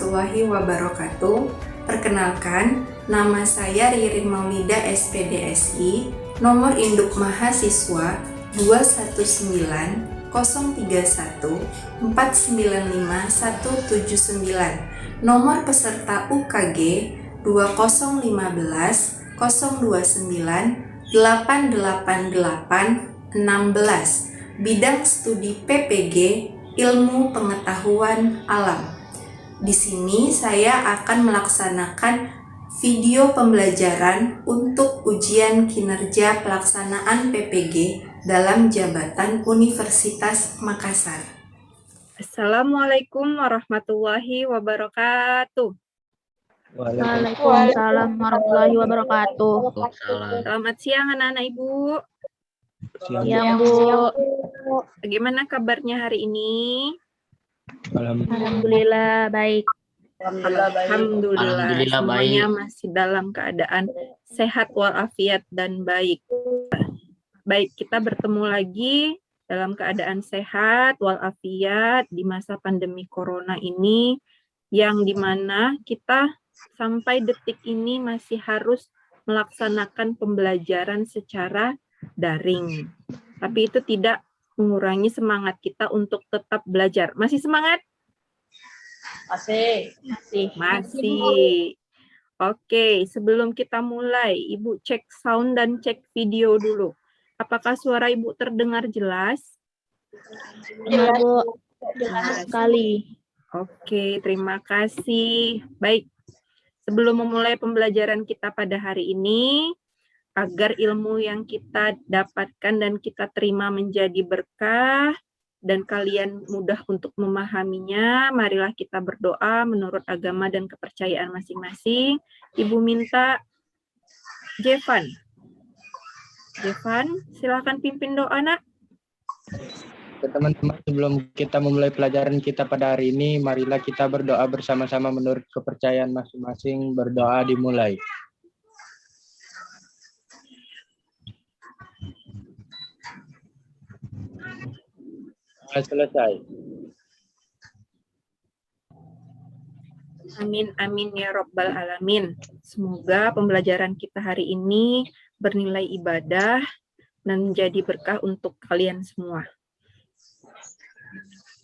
warahmatullahi wabarakatuh. Perkenalkan, nama saya Ririn Maulida SPDSI, nomor induk mahasiswa 219 031 495 179, nomor peserta UKG 2015 029 888 16, bidang studi PPG Ilmu Pengetahuan Alam. Di sini saya akan melaksanakan video pembelajaran untuk ujian kinerja pelaksanaan PPG dalam jabatan Universitas Makassar. Assalamualaikum warahmatullahi wabarakatuh. Waalaikumsalam warahmatullahi wabarakatuh. Selamat siang anak-anak Ibu. Siang, Bu. Bagaimana kabarnya hari ini? Alhamdulillah baik. Alhamdulillah semuanya masih dalam keadaan sehat walafiat dan baik. Baik, kita bertemu lagi dalam keadaan sehat walafiat di masa pandemi corona ini, yang dimana kita sampai detik ini masih harus melaksanakan pembelajaran secara daring. Tapi itu tidak mengurangi semangat kita untuk tetap belajar. Masih semangat? Masih. Oke, sebelum kita mulai, Ibu cek sound dan cek video dulu. Apakah suara Ibu terdengar jelas? Benar, Bu. Jelas sekali. Oke, terima kasih. Baik, sebelum memulai pembelajaran kita pada hari ini, agar ilmu yang kita dapatkan dan kita terima menjadi berkah, dan kalian mudah untuk memahaminya, marilah kita berdoa menurut agama dan kepercayaan masing-masing. Ibu minta Jevan, silakan pimpin doa, Nak. Teman-teman, sebelum kita memulai pelajaran kita pada hari ini, marilah kita berdoa bersama-sama menurut kepercayaan masing-masing. Berdoa dimulai. Selesai. Amin, amin ya Rabbal Alamin. Semoga pembelajaran kita hari ini bernilai ibadah dan menjadi berkah untuk kalian semua.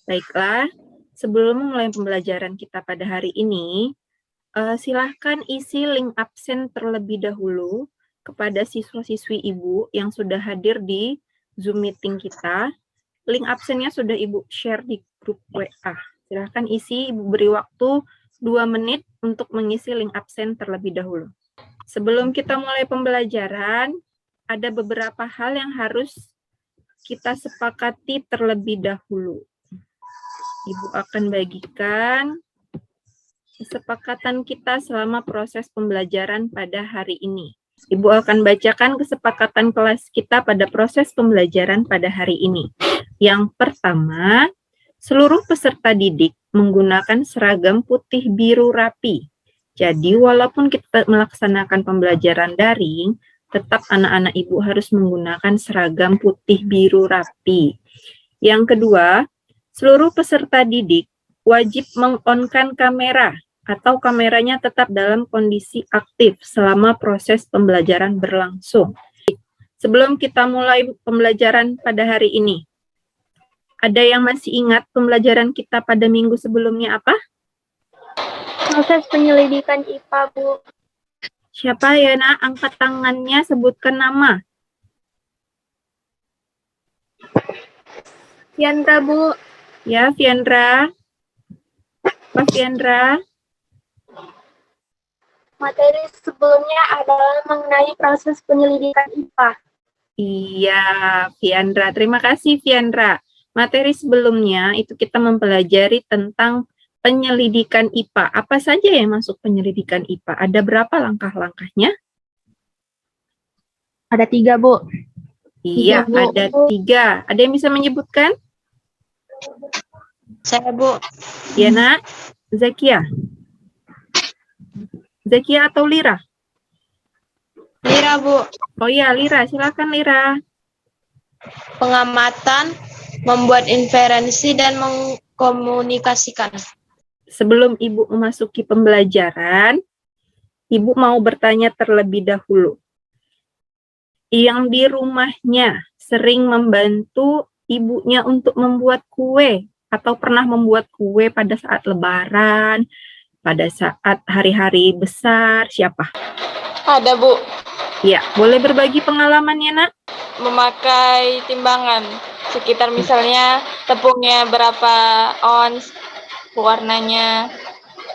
Baiklah, sebelum memulai pembelajaran kita pada hari ini, silahkan isi link absen terlebih dahulu kepada siswa-siswi Ibu yang sudah hadir di Zoom meeting kita. Link absennya sudah Ibu share di grup WA. Silahkan isi, Ibu beri waktu 2 menit untuk mengisi link absen terlebih dahulu. Sebelum kita mulai pembelajaran, ada beberapa hal yang harus kita sepakati terlebih dahulu. Ibu akan bagikan kesepakatan kita selama proses pembelajaran pada hari ini. Ibu akan bacakan kesepakatan kelas kita pada proses pembelajaran pada hari ini. Yang pertama, seluruh peserta didik menggunakan seragam putih biru rapi. Jadi, walaupun kita melaksanakan pembelajaran daring, tetap anak-anak Ibu harus menggunakan seragam putih biru rapi. Yang kedua, seluruh peserta didik wajib meng-on-kan kamera atau kameranya tetap dalam kondisi aktif selama proses pembelajaran berlangsung. Sebelum kita mulai pembelajaran pada hari ini, ada yang masih ingat pembelajaran kita pada minggu sebelumnya apa? Proses penyelidikan IPA, Bu. Siapa ya, Nak? Angkat tangannya, sebutkan nama. Fiandra, Bu. Ya, Fiandra. Pak Fiandra. Materi sebelumnya adalah mengenai proses penyelidikan IPA. Iya, Fiandra. Terima kasih, Fiandra. Materi sebelumnya itu kita mempelajari tentang penyelidikan IPA. Apa saja yang masuk penyelidikan IPA? Ada berapa langkah-langkahnya? Ada 3, Bu. Iya, 3, Bu. ada 3. Ada yang bisa menyebutkan? Saya, Bu. Ya, Nak. Zakia. Zakia atau Lira? Lira, Bu. Oh iya, Lira. Silakan, Lira. Pengamatan, membuat inferensi, dan mengkomunikasikan. sebelum Ibu memasuki pembelajaran, Ibu mau bertanya terlebih dahulu. Yang di rumahnya sering membantu ibunya untuk membuat kue atau pernah membuat kue pada saat Lebaran, pada saat hari-hari besar, siapa? Ada, Bu. Ya, boleh berbagi pengalamannya, Nak? Memakai timbangan. Sekitar misalnya tepungnya berapa ons, warnanya,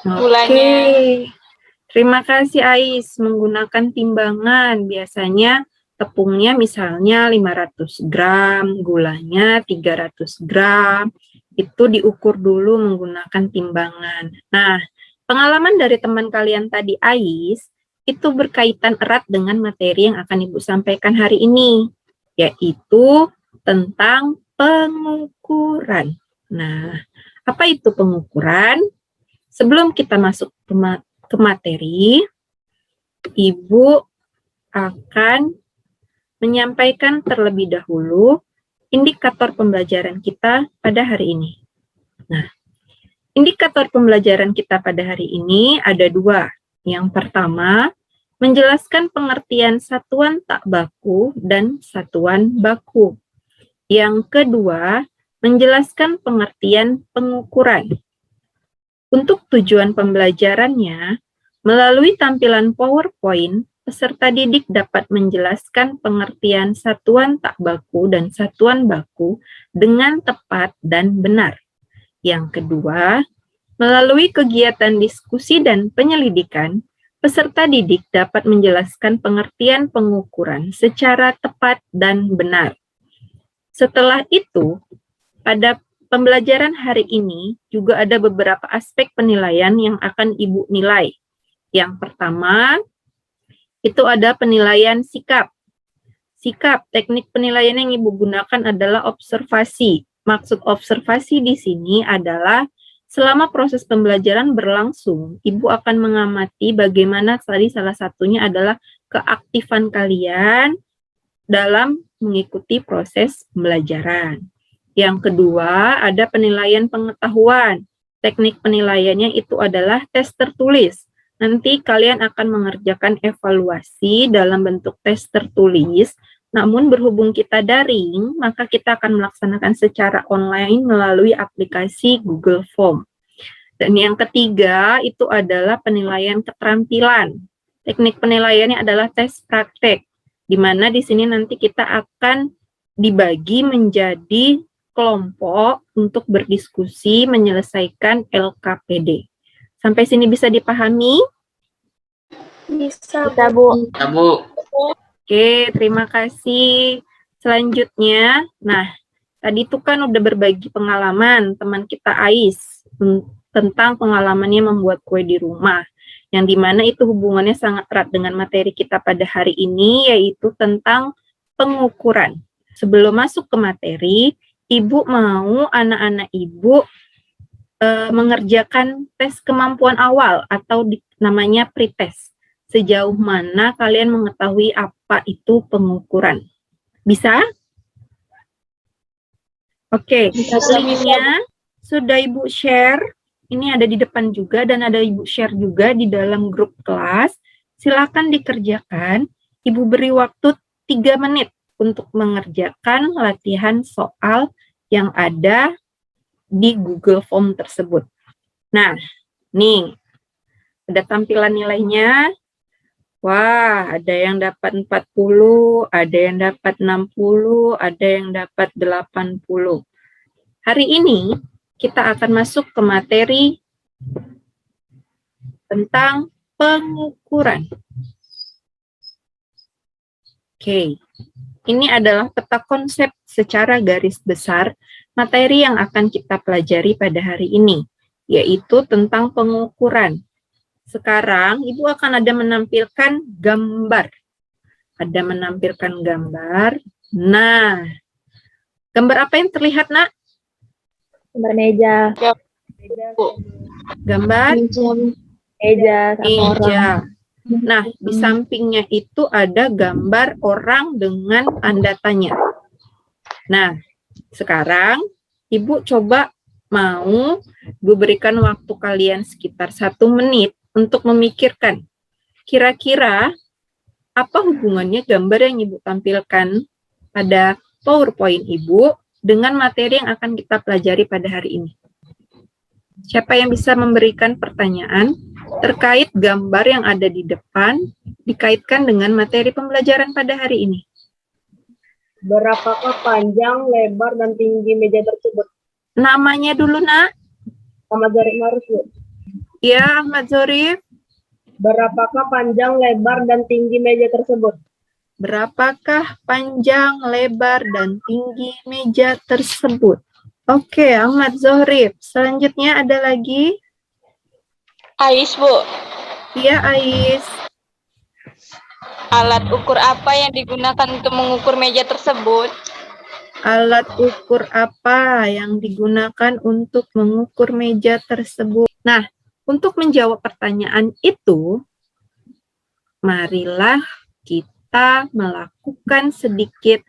gulanya. Oke. Terima kasih Ais, menggunakan timbangan. Biasanya tepungnya misalnya 500 gram, gulanya 300 gram. Itu diukur dulu menggunakan timbangan. Nah, pengalaman dari teman kalian tadi Ais, itu berkaitan erat dengan materi yang akan Ibu sampaikan hari ini, yaitu tentang pengukuran. Nah, apa itu pengukuran? Sebelum kita masuk ke materi, Ibu akan menyampaikan terlebih dahulu indikator pembelajaran kita pada hari ini. Nah, indikator pembelajaran kita pada hari ini ada 2. Yang pertama, menjelaskan pengertian satuan tak baku dan satuan baku. Yang kedua, menjelaskan pengertian pengukuran. Untuk tujuan pembelajarannya, melalui tampilan PowerPoint, peserta didik dapat menjelaskan pengertian satuan tak baku dan satuan baku dengan tepat dan benar. Yang kedua, melalui kegiatan diskusi dan penyelidikan, peserta didik dapat menjelaskan pengertian pengukuran secara tepat dan benar. Setelah itu, pada pembelajaran hari ini juga ada beberapa aspek penilaian yang akan Ibu nilai. Yang pertama, itu ada penilaian sikap. Sikap, teknik penilaian yang Ibu gunakan adalah observasi. Maksud observasi di sini adalah selama proses pembelajaran berlangsung, Ibu akan mengamati bagaimana tadi salah satunya adalah keaktifan kalian dalam mengikuti proses pembelajaran. Yang kedua, ada penilaian pengetahuan. Teknik penilaiannya itu adalah tes tertulis. Nanti kalian akan mengerjakan evaluasi dalam bentuk tes tertulis, namun berhubung kita daring, maka kita akan melaksanakan secara online melalui aplikasi Google Form. Dan yang ketiga, itu adalah penilaian keterampilan. Teknik penilaiannya adalah tes praktek, di mana di sini nanti kita akan dibagi menjadi kelompok untuk berdiskusi menyelesaikan LKPD. Sampai sini bisa dipahami? Bisa, Bu. Ya, Bu. Oke, terima kasih. Selanjutnya, nah, tadi itu kan udah berbagi pengalaman teman kita Ais tentang pengalamannya membuat kue di rumah, yang dimana itu hubungannya sangat erat dengan materi kita pada hari ini, yaitu tentang pengukuran. Sebelum masuk ke materi, Ibu mau anak-anak Ibu mengerjakan tes kemampuan awal atau namanya pretest. Sejauh mana kalian mengetahui apa itu pengukuran? Bisa? Oke, linknya sudah Ibu share. Ini ada di depan juga dan ada Ibu share juga di dalam grup kelas. Silakan dikerjakan. Ibu beri waktu 3 menit untuk mengerjakan latihan soal yang ada di Google Form tersebut. Nah, nih, ada tampilan nilainya. Wah, ada yang dapat 40, ada yang dapat 60, ada yang dapat 80. Hari ini, kita akan masuk ke materi tentang pengukuran. Oke. Ini adalah peta konsep secara garis besar materi yang akan kita pelajari pada hari ini, yaitu tentang pengukuran. Sekarang, Ibu akan ada menampilkan gambar. Ada menampilkan gambar. Nah, gambar apa yang terlihat, Nak? Gambar meja. Gambar Meja sama orang. meja. Nah, di sampingnya itu ada gambar orang dengan tanda tanya. Nah, sekarang Ibu coba mau Ibu berikan waktu kalian sekitar 1 menit untuk memikirkan kira-kira apa hubungannya gambar yang Ibu tampilkan pada PowerPoint Ibu dengan materi yang akan kita pelajari pada hari ini. Siapa yang bisa memberikan pertanyaan terkait gambar yang ada di depan dikaitkan dengan materi pembelajaran pada hari ini? Berapakah panjang, lebar, dan tinggi meja tersebut? Namanya dulu, Nak. Ahmad Zarif Marus, Bu. Ya, Ahmad Zorif. Berapakah panjang, lebar, dan tinggi meja tersebut? Berapakah panjang, lebar, dan tinggi meja tersebut? Oke, Ahmad Zorif. Selanjutnya ada lagi? Ais, Bu. Iya, Ais. Alat ukur apa yang digunakan untuk mengukur meja tersebut? Alat ukur apa yang digunakan untuk mengukur meja tersebut? Nah, untuk menjawab pertanyaan itu, marilah kita melakukan sedikit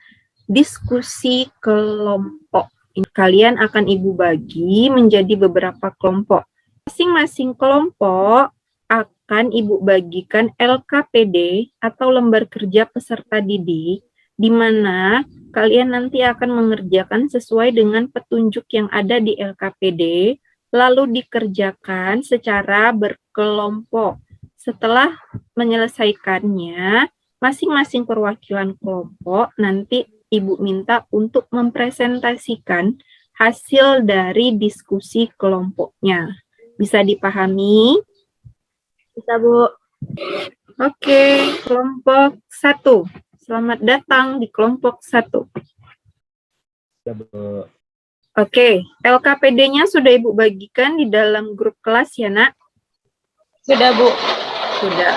diskusi kelompok. Kalian akan Ibu bagi menjadi beberapa kelompok. Masing-masing kelompok akan Ibu bagikan LKPD atau lembar kerja peserta didik, di mana kalian nanti akan mengerjakan sesuai dengan petunjuk yang ada di LKPD, lalu dikerjakan secara berkelompok. Setelah menyelesaikannya, masing-masing perwakilan kelompok nanti Ibu minta untuk mempresentasikan hasil dari diskusi kelompoknya. Bisa dipahami? Bisa, Bu. Oke, kelompok 1. Selamat datang di kelompok 1. Ya, Bu. Oke, LKPD-nya sudah Ibu bagikan di dalam grup kelas ya, Nak? Sudah, Bu. Sudah.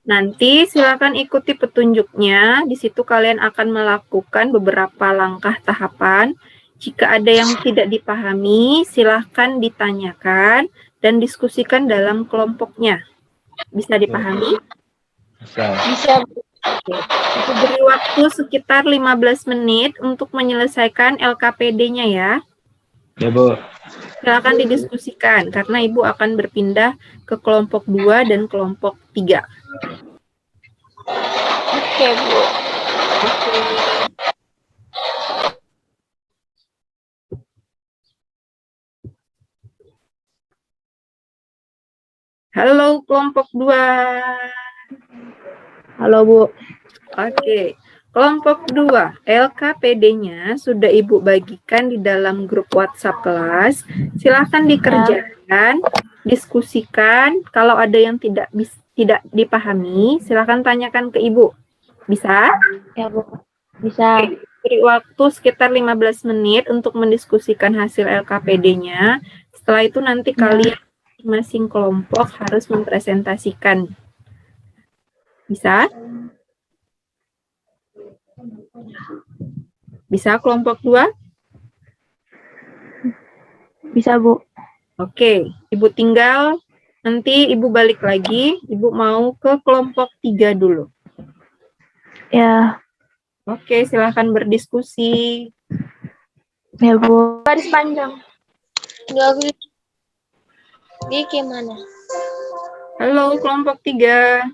Nanti silakan ikuti petunjuknya. Di situ kalian akan melakukan beberapa langkah tahapan. Jika ada yang tidak dipahami, silahkan ditanyakan dan diskusikan dalam kelompoknya. Bisa dipahami? Bisa. Bisa, Bu. Aku beri waktu sekitar 15 menit untuk menyelesaikan LKPD-nya ya. Ya, Bu. Silakan didiskusikan karena Ibu akan berpindah ke kelompok 2 dan kelompok 3. Oke, Bu. Halo kelompok 2. Halo, Bu. Oke. Kelompok 2, LKPD-nya sudah Ibu bagikan di dalam grup WhatsApp kelas. Silakan dikerjakan, diskusikan. Kalau ada yang tidak dipahami, silakan tanyakan ke Ibu. Bisa? Ya, Bu. Bisa. Beri waktu sekitar 15 menit untuk mendiskusikan hasil LKPD-nya. Setelah itu nanti kalian masing-masing kelompok harus mempresentasikan. Bisa? Bisa kelompok 2? Bisa, Bu. Oke, Ibu tinggal. Nanti Ibu balik lagi. Ibu mau ke kelompok 3 dulu. Ya. Oke, silakan berdiskusi. Ya, Bu. Garis panjang. Enggak, ini gimana? Halo kelompok 3.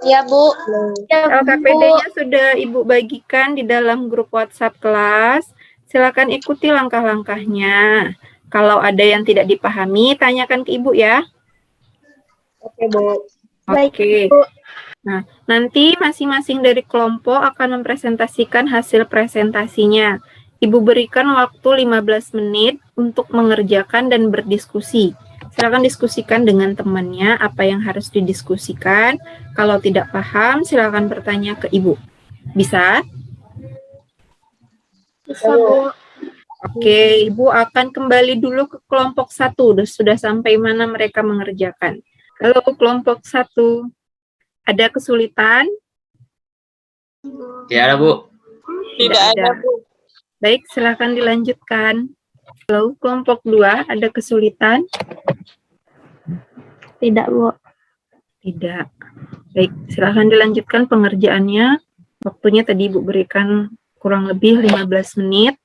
Ya, Bu. LKPD-nya sudah Ibu bagikan di dalam grup WhatsApp kelas. Silakan ikuti langkah-langkahnya. Kalau ada yang tidak dipahami, tanyakan ke Ibu ya. Oke, Bu. Oke. Nah, nanti masing-masing dari kelompok akan mempresentasikan hasil presentasinya. Ibu berikan waktu 15 menit untuk mengerjakan dan berdiskusi. Silakan diskusikan dengan temannya apa yang harus didiskusikan. Kalau tidak paham, silakan bertanya ke Ibu. Bisa? Bisa, Bu. Oke, Ibu akan kembali dulu ke kelompok 1. Sudah sampai mana mereka mengerjakan. Halo kelompok 1. Ada kesulitan? Tidak ada, Bu. Tidak ada, Bu. Baik, silakan dilanjutkan. Halo kelompok 2, ada kesulitan? Tidak, Bu. Tidak. Baik, silakan dilanjutkan pengerjaannya. Waktunya tadi Ibu berikan kurang lebih 15 menit.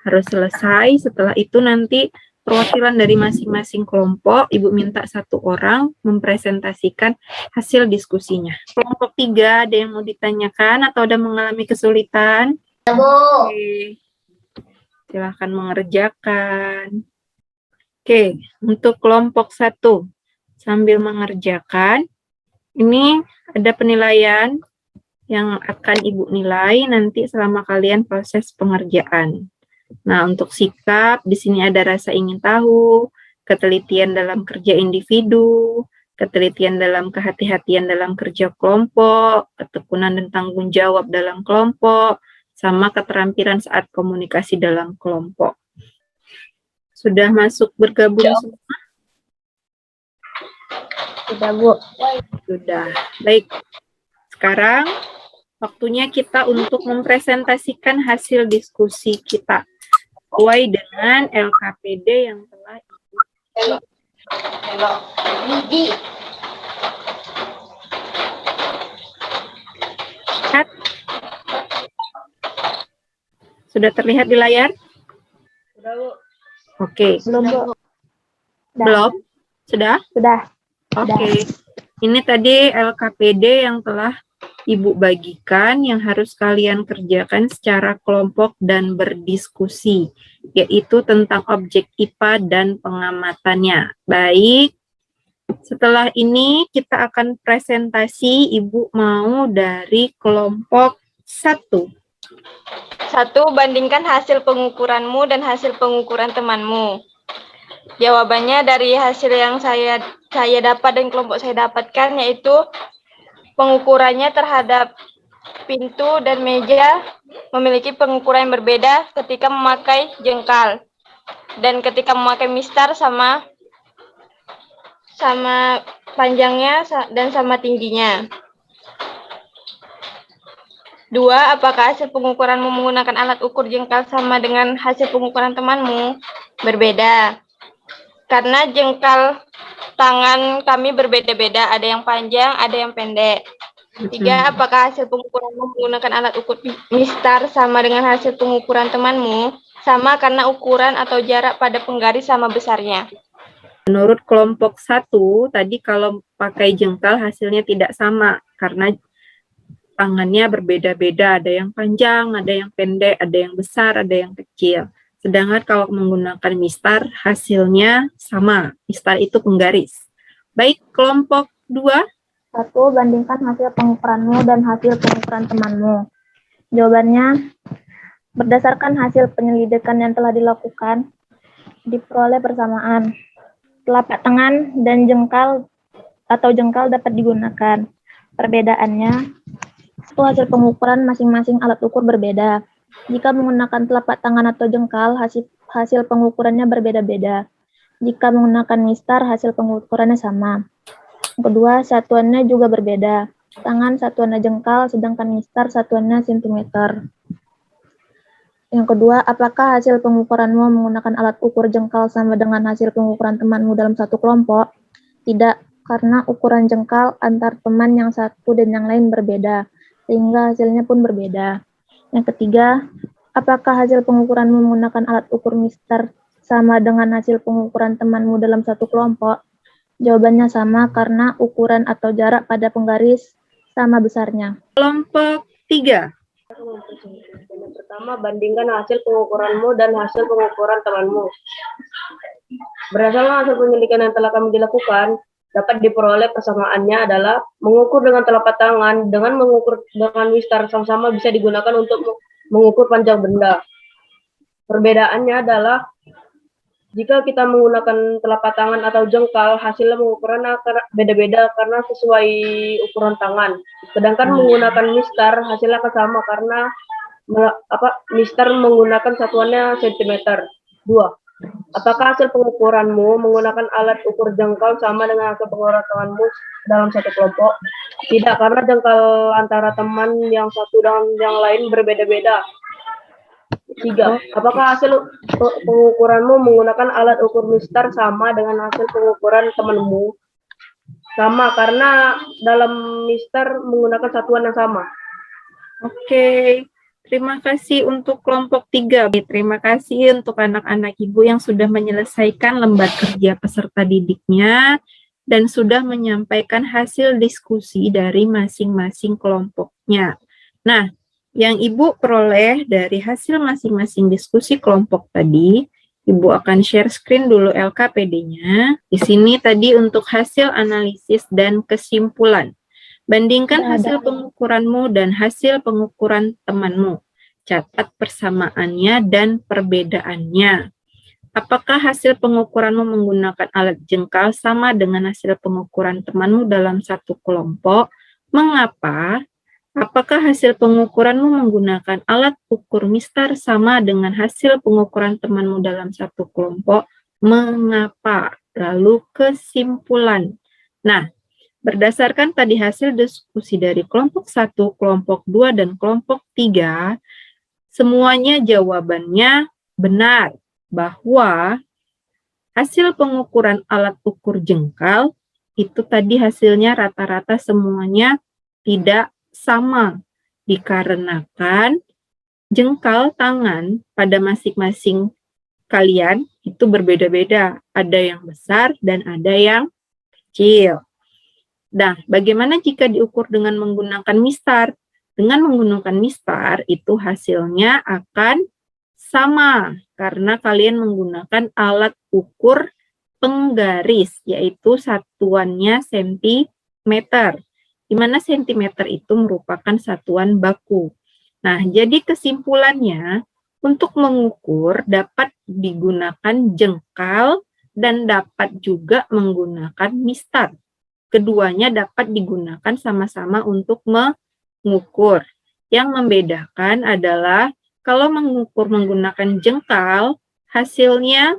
harus selesai. Setelah itu nanti perwakilan dari masing-masing kelompok, Ibu minta 1 orang mempresentasikan hasil diskusinya. Kelompok 3, ada yang mau ditanyakan atau ada mengalami kesulitan? Oke. Silahkan mengerjakan. Oke, untuk kelompok 1, sambil mengerjakan, ini ada penilaian yang akan Ibu nilai nanti selama kalian proses pengerjaan. Nah, untuk sikap, di sini ada rasa ingin tahu, ketelitian dalam kerja individu, ketelitian dalam kehati-hatian dalam kerja kelompok, ketekunan dan tanggung jawab dalam kelompok, sama keterampilan saat komunikasi dalam kelompok. Sudah masuk bergabung semua? Sudah, Bu. Sudah. Baik. Sekarang waktunya kita untuk mempresentasikan hasil diskusi kita sesuai dengan LKPD yang telah lihat. Sudah terlihat di layar? Sudah, Bu. Oke. Belum, Bu. Belum? Sudah? Sudah. Oke. Ini tadi LKPD yang telah Ibu bagikan yang harus kalian kerjakan secara kelompok dan berdiskusi, yaitu tentang objek IPA dan pengamatannya. Baik, setelah ini kita akan presentasi. Ibu mau dari kelompok 1. 1. Bandingkan hasil pengukuranmu dan hasil pengukuran temanmu. Jawabannya dari hasil yang saya dapat dan kelompok saya dapatkan, yaitu pengukurannya terhadap pintu dan meja memiliki pengukuran yang berbeda ketika memakai jengkal, dan ketika memakai mistar sama panjangnya dan sama tingginya. 2. Apakah hasil pengukuranmu menggunakan alat ukur jengkal sama dengan hasil pengukuran temanmu? Berbeda. Karena jengkal tangan kami berbeda-beda, ada yang panjang, ada yang pendek. 3. Apakah hasil pengukuranmu menggunakan alat ukur mistar sama dengan hasil pengukuran temanmu? Sama, karena ukuran atau jarak pada penggaris sama besarnya. Menurut kelompok 1, tadi kalau pakai jengkal hasilnya tidak sama, karena tangannya berbeda-beda, ada yang panjang, ada yang pendek, ada yang besar, ada yang kecil. Sedangkan kalau menggunakan mistar, hasilnya sama. Mistar itu penggaris. Baik, kelompok 2. 1. Bandingkan hasil pengukuranmu dan hasil pengukuran temanmu. Jawabannya, berdasarkan hasil penyelidikan yang telah dilakukan, diperoleh persamaan. Telapak tangan dan jengkal atau jengkal dapat digunakan. Perbedaannya, itu hasil pengukuran masing-masing alat ukur berbeda. Jika menggunakan telapak tangan atau jengkal, hasil pengukurannya berbeda-beda. Jika menggunakan mistar, hasil pengukurannya sama. Yang kedua, satuannya juga berbeda. Tangan satuannya jengkal, sedangkan mistar satuannya sentimeter. Yang kedua, apakah hasil pengukuranmu menggunakan alat ukur jengkal sama dengan hasil pengukuran temanmu dalam satu kelompok? Tidak, karena ukuran jengkal antar teman yang satu dan yang lain berbeda, sehingga hasilnya pun berbeda. Yang ketiga, apakah hasil pengukuranmu menggunakan alat ukur mistar sama dengan hasil pengukuran temanmu dalam satu kelompok? Jawabannya sama, karena ukuran atau jarak pada penggaris sama besarnya. Kelompok 3. Yang pertama, bandingkan hasil pengukuranmu dan hasil pengukuran temanmu. Berdasarkan hasil penyelidikan yang telah kami dilakukan, dapat diperoleh persamaannya adalah mengukur dengan telapak tangan dengan mengukur dengan mistar sama-sama bisa digunakan untuk mengukur panjang benda. Perbedaannya adalah jika kita menggunakan telapak tangan atau jengkal, hasilnya pengukurannya beda-beda karena sesuai ukuran tangan. Sedangkan menggunakan mistar, hasilnya akan sama karena mistar menggunakan satuannya sentimeter. 2. Apakah hasil pengukuranmu menggunakan alat ukur jengkal sama dengan hasil pengukuran temanmu dalam satu kelompok? Tidak, karena jengkal antara teman yang satu dan yang lain berbeda-beda. 3. Apakah hasil pengukuranmu menggunakan alat ukur mistar sama dengan hasil pengukuran temanmu? Sama, karena dalam mistar menggunakan satuan yang sama. Oke, Terima kasih untuk kelompok 3. Terima kasih untuk anak-anak Ibu yang sudah menyelesaikan lembar kerja peserta didiknya dan sudah menyampaikan hasil diskusi dari masing-masing kelompoknya. Nah, yang Ibu peroleh dari hasil masing-masing diskusi kelompok tadi, Ibu akan share screen dulu LKPD-nya. Di sini tadi untuk hasil analisis dan kesimpulan. Bandingkan hasil pengukuranmu dan hasil pengukuran temanmu. Catat persamaannya dan perbedaannya. Apakah hasil pengukuranmu menggunakan alat jengkal sama dengan hasil pengukuran temanmu dalam satu kelompok? Mengapa? Apakah hasil pengukuranmu menggunakan alat ukur mistar sama dengan hasil pengukuran temanmu dalam satu kelompok? Mengapa? Lalu kesimpulan. Nah, berdasarkan tadi hasil diskusi dari kelompok 1, kelompok 2, dan kelompok 3, semuanya jawabannya benar bahwa hasil pengukuran alat ukur jengkal itu tadi hasilnya rata-rata semuanya tidak sama, dikarenakan jengkal tangan pada masing-masing kalian itu berbeda-beda. Ada yang besar dan ada yang kecil. Nah, bagaimana jika diukur dengan menggunakan mistar? Dengan menggunakan mistar, itu hasilnya akan sama, karena kalian menggunakan alat ukur penggaris, yaitu satuannya sentimeter, di mana sentimeter itu merupakan satuan baku. Nah, jadi kesimpulannya, untuk mengukur dapat digunakan jengkal dan dapat juga menggunakan mistar. Keduanya dapat digunakan sama-sama untuk mengukur. Yang membedakan adalah kalau mengukur menggunakan jengkal, hasilnya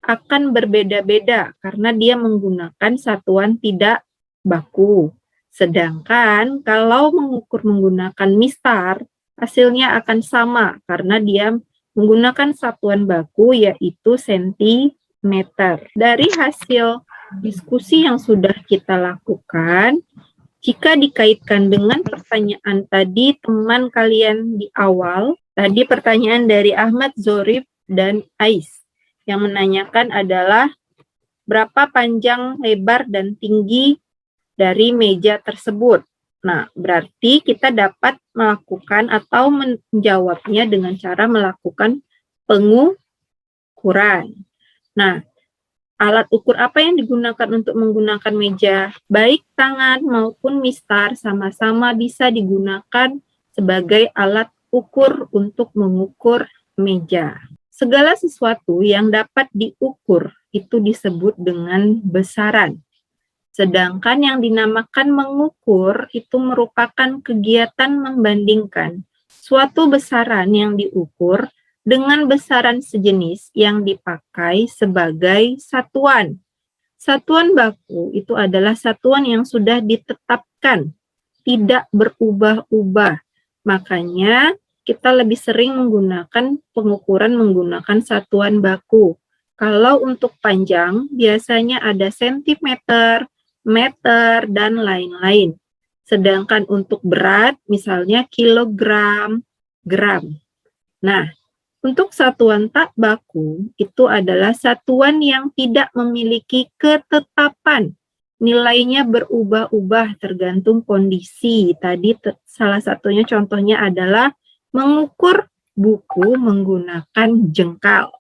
akan berbeda-beda karena dia menggunakan satuan tidak baku. Sedangkan kalau mengukur menggunakan mistar, hasilnya akan sama karena dia menggunakan satuan baku yaitu sentimeter. Dari hasil diskusi yang sudah kita lakukan, jika dikaitkan dengan pertanyaan tadi teman kalian di awal, tadi pertanyaan dari Ahmad, Zorib, dan Ais, yang menanyakan adalah berapa panjang, lebar, dan tinggi dari meja tersebut. Nah, berarti kita dapat melakukan atau menjawabnya dengan cara melakukan pengukuran. Nah, alat ukur apa yang digunakan untuk menggunakan meja? Baik tangan maupun mistar sama-sama bisa digunakan sebagai alat ukur untuk mengukur meja. Segala sesuatu yang dapat diukur itu disebut dengan besaran. Sedangkan yang dinamakan mengukur itu merupakan kegiatan membandingkan suatu besaran yang diukur dengan besaran sejenis yang dipakai sebagai satuan. Satuan baku itu adalah satuan yang sudah ditetapkan, tidak berubah-ubah. Makanya kita lebih sering menggunakan pengukuran menggunakan satuan baku. Kalau untuk panjang, biasanya ada sentimeter, meter, dan lain-lain. Sedangkan untuk berat, misalnya kilogram, gram. Nah, untuk satuan tak baku, itu adalah satuan yang tidak memiliki ketetapan. Nilainya berubah-ubah tergantung kondisi. Tadi salah satunya contohnya adalah mengukur buku menggunakan jengkal.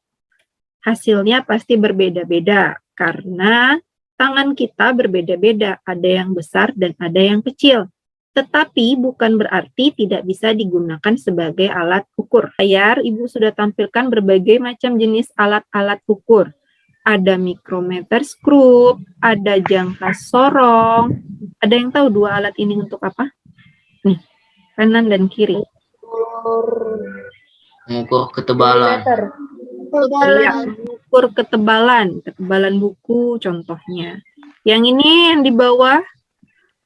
Hasilnya pasti berbeda-beda karena tangan kita berbeda-beda. Ada yang besar dan ada yang kecil. Tetapi bukan berarti tidak bisa digunakan sebagai alat ukur. Layar, Ibu sudah tampilkan berbagai macam jenis alat-alat ukur. Ada mikrometer skrup, ada jangka sorong. Ada yang tahu dua alat ini untuk apa? Nih, kanan dan kiri. Mengukur ketebalan. Iya, mengukur ketebalan buku contohnya. Yang ini yang di bawah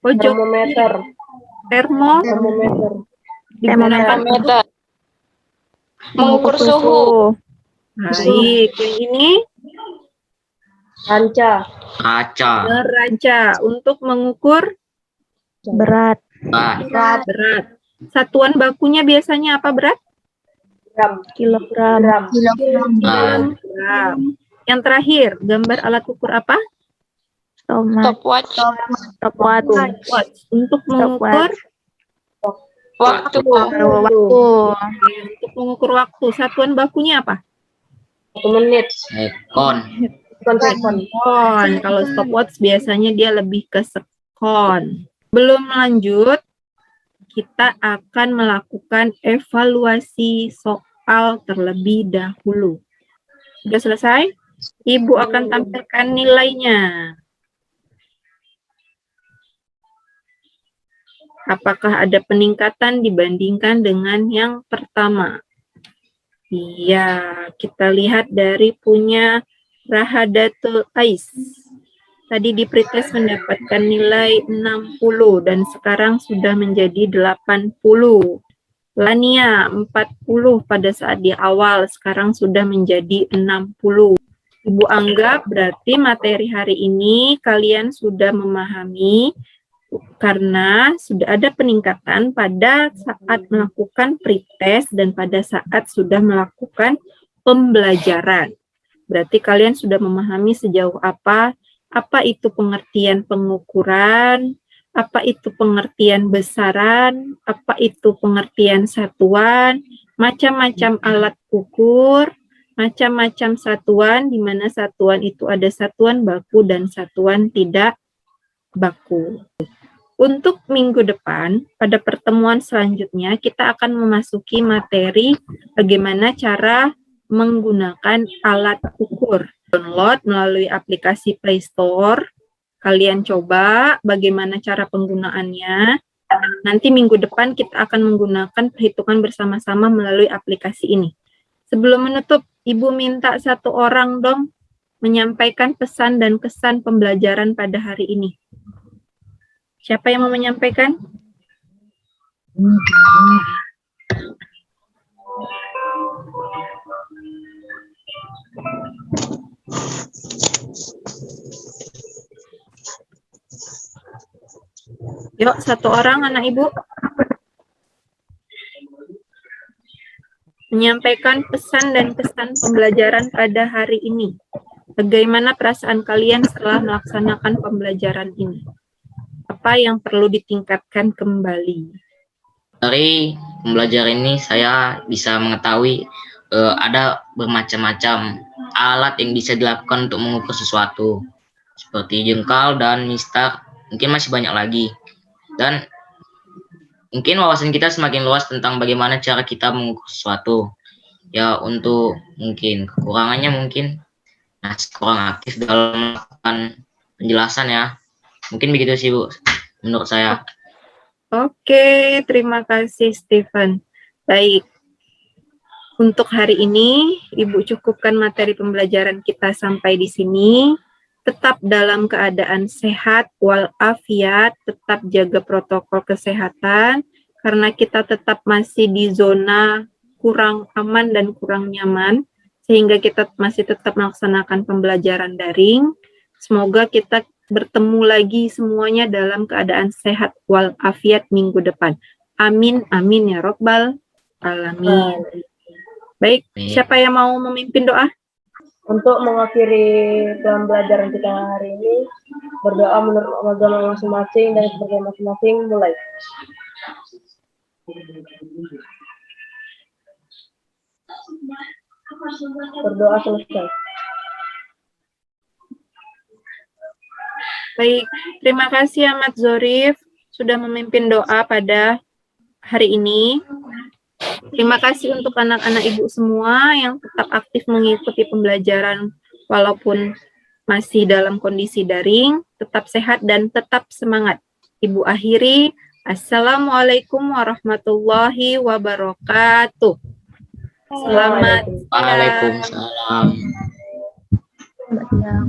pojok Termometer. termometer digunakan Termometer. Mengukur suhu. baik. Yang ini Kaca. Kaca. neraca untuk mengukur Berat. Berat. berat. Satuan bakunya biasanya apa berat? kilogram, Gram. Yang terakhir, gambar alat ukur apa? Stopwatch. stopwatch, Watch. Untuk mengukur Waktu. untuk mengukur waktu. Satuan bakunya apa? 1 menit. Sekon. Sekon. Sekon. Kalau stopwatch biasanya dia lebih ke sekon. Belum lanjut, kita akan melakukan evaluasi soal terlebih dahulu. Sudah selesai? Ibu akan tampilkan nilainya. Apakah ada peningkatan dibandingkan dengan yang pertama? Iya, kita lihat dari punya Rahadatul Ais. Tadi di pretest mendapatkan nilai 60 dan sekarang sudah menjadi 80. Lania 40 pada saat di awal, sekarang sudah menjadi 60. Ibu anggap berarti materi hari ini kalian sudah memahami karena sudah ada peningkatan pada saat melakukan pretest dan pada saat sudah melakukan pembelajaran. Berarti kalian sudah memahami sejauh apa itu pengertian pengukuran, apa itu pengertian besaran, apa itu pengertian satuan, macam-macam alat ukur, macam-macam satuan, di mana satuan itu ada satuan baku dan satuan tidak baku. Untuk minggu depan, pada pertemuan selanjutnya, kita akan memasuki materi bagaimana cara menggunakan alat ukur. Download melalui aplikasi Play Store. Kalian coba bagaimana cara penggunaannya. Nanti minggu depan kita akan menggunakan perhitungan bersama-sama melalui aplikasi ini. Sebelum menutup, Ibu minta satu orang dong menyampaikan pesan dan kesan pembelajaran pada hari ini. Siapa yang mau menyampaikan? Yuk, satu orang anak ibu. Menyampaikan pesan dan kesan pembelajaran pada hari ini. Bagaimana perasaan kalian setelah melaksanakan pembelajaran ini? Apa yang perlu ditingkatkan kembali? Dari pembelajaran ini saya bisa mengetahui ada bermacam-macam alat yang bisa dilakukan untuk mengukur sesuatu. Seperti jengkal dan mistar, mungkin masih banyak lagi. Dan mungkin wawasan kita semakin luas tentang bagaimana cara kita mengukur sesuatu. Ya, untuk mungkin kekurangannya mungkin kurang aktif dalam melakukan penjelasan ya. Mungkin begitu sih Bu, menurut saya. Oke, terima kasih Stephen. Baik, untuk hari ini Ibu cukupkan materi pembelajaran kita sampai di sini. Tetap dalam keadaan sehat walafiat, tetap jaga protokol kesehatan, karena kita tetap masih di zona kurang aman dan kurang nyaman, sehingga kita masih tetap melaksanakan pembelajaran daring. Semoga kita bertemu lagi semuanya dalam keadaan sehat walafiat minggu depan. Amin, amin ya Rabbal Alamin. Baik, siapa yang mau memimpin doa? Untuk mengakhiri pembelajaran kita hari ini, berdoa menurut agama masing-masing dan sebagai masing-masing, mulai. Berdoa selesai. Baik, terima kasih Ahmad Zorif sudah memimpin doa pada hari ini. Terima kasih untuk anak-anak ibu semua yang tetap aktif mengikuti pembelajaran walaupun masih dalam kondisi daring. Tetap sehat dan tetap semangat. Ibu akhiri, Assalamualaikum warahmatullahi wabarakatuh. Selamat siang. Waalaikumsalam. Selamat siang.